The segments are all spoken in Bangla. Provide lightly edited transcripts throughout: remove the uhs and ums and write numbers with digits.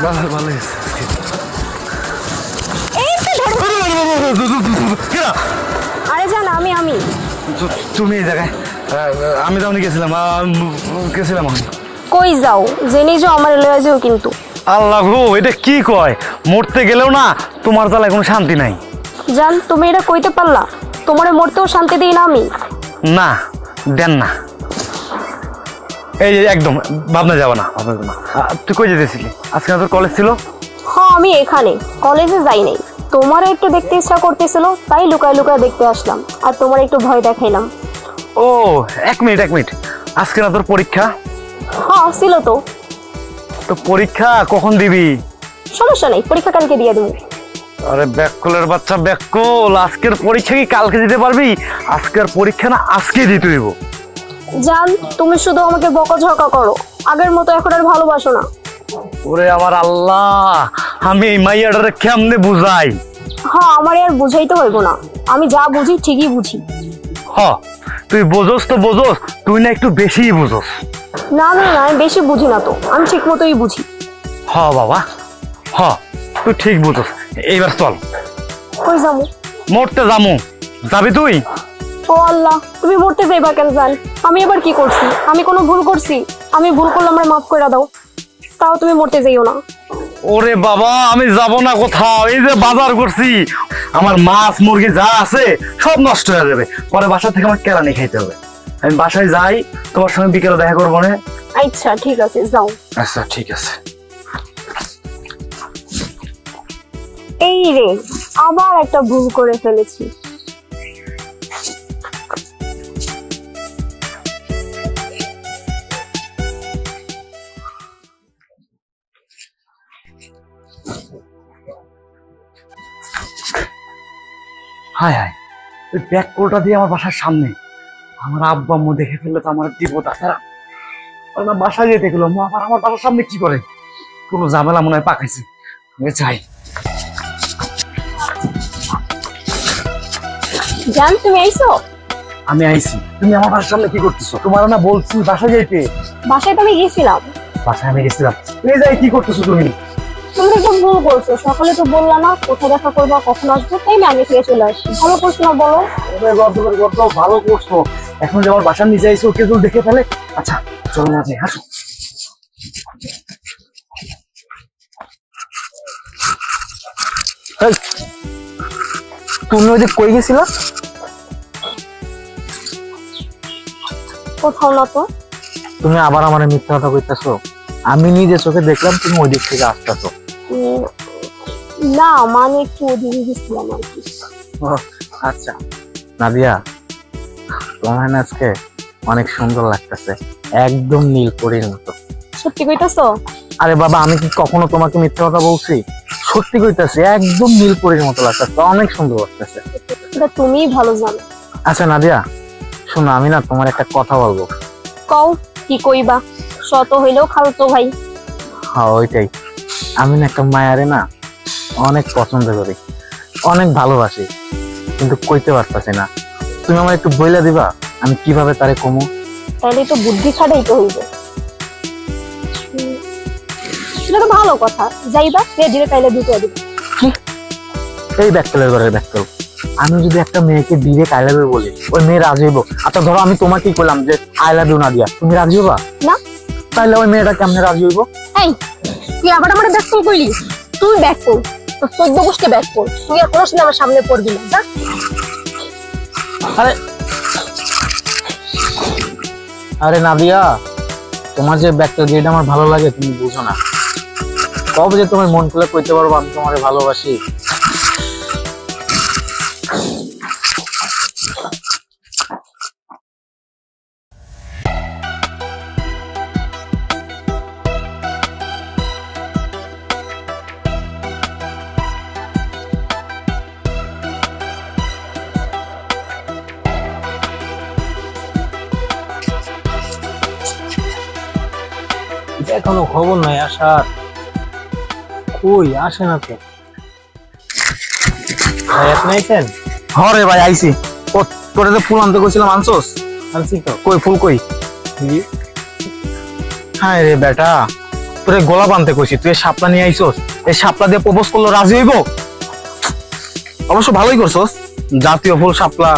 ভালো আরে জান আমি তুমি এই জায়গায় আমি তাহলে গেছিলাম কই যাও জেনে যাও আমার লয়ে যাও কিন্তু আল্লাহ গো এটা কি কয় মরতে গেলেও না তোমার জ্বালায় কোনো শান্তি নাই জান তুমি এটা কইতে পারলা তোমারে মরতেও শান্তি দেই না আমি না দেন না এই একদম ভাবনা যাবো না তুই কই যেতেছিলি আজকে তোর কলেজ ছিল হ্যাঁ আমি এখানে কলেজে যাই নাই তোমার একটু দেখতে ইচ্ছা করতেছিল তাই লুকায় লুকায় দেখতে আসলাম আর তোমার একটু ভয় দেখাইলাম ও এক মিনিট আজকে না তোর পরীক্ষা হ্যাঁ ছিল তো পরীক্ষা কখন দিবি সমস্যা নেই পরীক্ষা কালকে দিয়ে দেবো আরে ব্যাককলের বাচ্চা ব্যাককল আজকের পরীক্ষা কি কালকে দিতে পারবি আজকের পরীক্ষা না আজকে দিতে হইব জান তুমি শুধু আমাকে বকাঝকা করো আগের মতো এখন আর ভালোবাসো না ওরে আমার আল্লাহ আমি এই মাইয়াটারে কেমনে বুঝাই হ্যাঁ আমার আর বুঝাইতে হইব না আমি যা বুঝি ঠিকই বুঝি তুই বোঝোস তো বোঝোস তুই না একটু বেশিই বুঝোস না আমি বেশি বুঝি না তো আমি ঠিক মতোই বুঝি বাবা তুই ঠিক বুঝোস এইবার চল কই যাবো মরতে যামু যাবি তুই ও আল্লাহ তুমি মরতে যাইবা কেন জান আমি এবার কি করছি আমি কোনো ভুল করছি আমি ভুল করলে আমার মাফ করে দাও তাও তুমি মরতে যাইও না ওরে বাবা আমি যাব না কোথাও এই যে বাজার করছি আমার মাছ মুরগি যা আছে সব নষ্ট হয়ে যাবে পরে বাসা থেকে আমার কেরানি খাইতে হবে আমি বাসায় যাই তোমার সঙ্গে বিকেলে দেখা করবো না আচ্ছা ঠিক আছে যাও আচ্ছা ঠিক আছে এই রে আবার একটা ভুল করে ফেলেছি হায় ওই ব্যাগ কোলটা দিয়ে আমার বাসার সামনে আমার আব্বা আম্মু দেখে ফেললে তো আমার বিপদ তারা বাসায় যেতে গেলো আবার আমার বাসার সামনে কি করে কোনো ঝামেলা মনে হয় পাকাইছে আমি চাই জান তুমি আইছো আমি আইছি তুমি আমার বাসার সামনে কি করতেছো তোমার না বলছি বাসায় যাইতে বাসায় তো আমি গেছিলাম এই যাই কি করতেছো তুমি তুমি তো ভুল করছো সকালে তো বললা না কোথায় দেখা করবা কখন আসবো তাই না আগে থেকে চলে আসি ভালো করছো না বলো ভালো করছো এখন যে আমার বাসার নিচে আইসো কেউ দেখে ফেলে আচ্ছা চলো না যাই হাসো তুমি ওই যে কই গেছিলা কোথাও না তো তুমি আবার আমার মিথ্যা কথা কইতাছো আমি নিজে চোখে দেখলাম তুমি ওই দিক থেকে আসতেছো না মানে একটু ওদিকে গেছিলাম আর কি আচ্ছা নাদিয়া তোমার আজকে অনেক সুন্দর লাগতেছে একদম নীল পরীর মতো সত্যি কইতাছো আরে বাবা আমি কি কখনো তোমাকে মিথ্যা কথা বলছি সত্যি কইতাছি একদম নীল পরীর মতো লাগতেছে অনেক সুন্দর লাগতেছে এটা তুমিই ভালো জানো আচ্ছা নাদিয়া শোনো আমি না তোমার একটা কথা বলবো কও কি কইবা শত হইলেও খালতো ভাই হ্যাঁ ওইটাই আমি না একটা মায়ারে না অনেক পছন্দ করি অনেক ভালোবাসি কিন্তু কইতে পারতাছি না তুমি আমার একটু বইলা দিবা আমি কিভাবে তারে কমু তাহলে তো বুদ্ধি খাটাইতে হইবে সেটা তো ভালো কথা যাইবা রেডিরে তাইলে দুটো দিবা এই ব্যাকটেলের ঘরের ব্যাকটেল আমি যদি একটা মেয়েকে দিয়ে আই লাভ ইউ বলি ওই মেয়ে রাজি হইব আচ্ছা ধরো আমি তোমাকেই বললাম যে আই লাভ ইউ না দিয়া তুমি রাজি হবা না তাহলে ওই মেয়েটা কেমনে রাজি হইব এই তুই আবার আমার ব্যাকটেল কইলি তুই ব্যাকটেল তো 14 গোষ্ঠী ব্যাকটেল তুই আর কোন সময় আমার সামনে পড়বি না যা আরে নাদিয়া তোমার যে ব্যাকটেল যেটা আমার ভালো লাগে তুমি বুঝো না কবে যে তোমার মন খুলে কইতে পারবো আমি তোমারে ভালোবাসি এখনো খবর নাই আসার কই আসে না তো ভাই আপনি আইছেন হরে ভাই আইছি ও তোরে তো ফুল আনতে কইছিলাম আনছস আনছি তো কই ফুল কই হ্যাঁ রে বেটা তোরে গোলাপ আনতে কইছি, তুই শাপলা নিয়ে আইছস, এই শাপলা দিয়ে প্রপোজ করলো রাজি হইব? অবশ্য ভালোই করছস, জাতীয় ফুল শাপলা,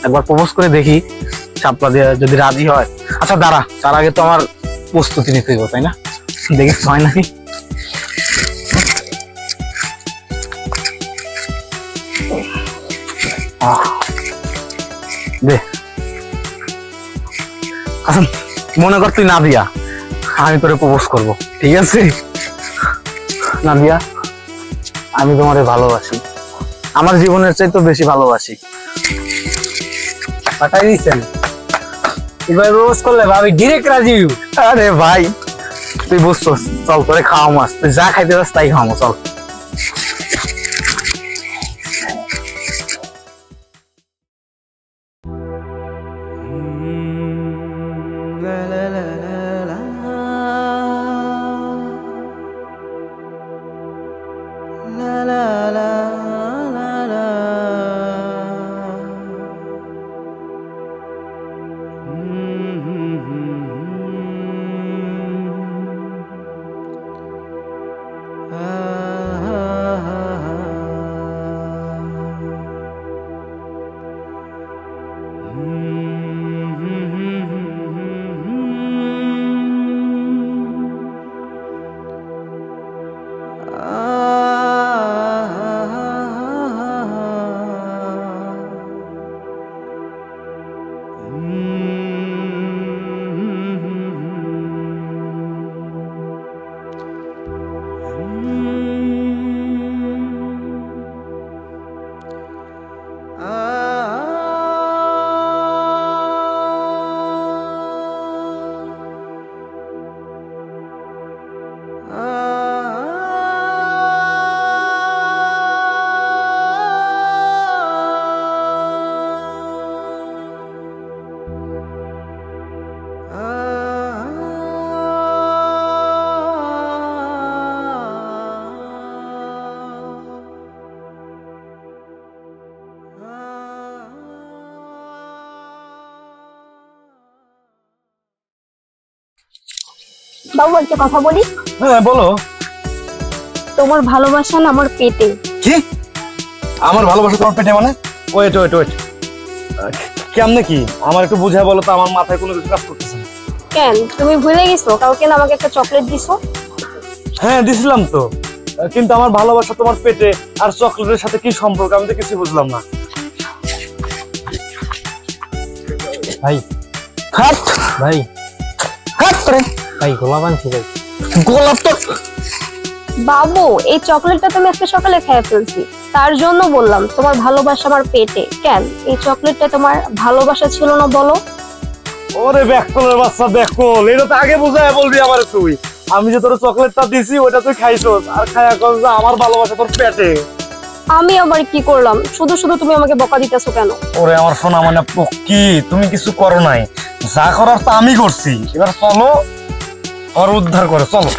একবার প্রপোজ করে দেখি শাপলা দিয়ে যদি রাজি হয়। আচ্ছা দাঁড়া, তার আগে তো আমার প্রস্তুতি নিতে হইব, তাই না? দেখি হয় নাকি। দে, আচ্ছা মনে কর তুই নাদিয়া, আমি তোরে প্রপোজ করব, ঠিক আছে? নাদিয়া, আমি তোমারে ভালোবাসি, আমার জীবনের চাইতে বেশি ভালোবাসি। পাঠাই দিচ্ছেন এবার প্রপোজ করলে ভাবি ডিরেক্ট রাজি হইব। আরে ভাই তুই বুঝছস, চল তোরে খাওয়া মাছ, তুই যা খাইতে চাস তাই খাওয়াবো, চল। বাবু একটা কথা বলি, হ্যাঁ বলো। তোমার ভালোবাসা না আমার পেটে। কি? আমার ভালোবাসা তোমার পেটে মানে? ওয়েট ওয়েট ওয়েট, কেমনে কি আমার একটু বুঝায় বলো তো, আমার মাথায় কোনো কিছু কাজ করতেছে না। কেন তুমি ভুলে গেছো কালকে না আমাকে একটা চকলেট দিছো? হ্যাঁ দিছিলাম তো, কিন্তু আমার ভালোবাসা তোমার পেটে আর চকলেটের সাথে কি সম্পর্ক আমি তো কিছু বুঝলাম না। ভাই হাট ভাই হাট করে ভাই গোলাপ আনছি ভাই। গোলাপ তো বাবু এই চকলেটটা তুমি আজকে সকালে খেয়ে ফেলছি, তার জন্য বললাম তোমার ভালোবাসা আমার পেটে। কেন এই চকলেটটা তোমার ভালোবাসা ছিল না বলো? ওরে ব্যাককলের বাচ্চা ব্যাককল, এটা তো আগে বুঝায় বলবি আমার তুই। আমি যে তোর চকলেটটা দিছি ওটা তুই খাইছস, আর খায়া কস যে আমার ভালোবাসা তোর পেটে। আমি আবার কি করলাম? শুধু শুধু তুমি আমাকে বকা দিতেছো কেন? ওরে আমার সোনা মানে পক্কি, তুমি কিছু করো নাই, যা করার তো আমি করছি। এবার চলো ওর উদ্ধার করে, চলো।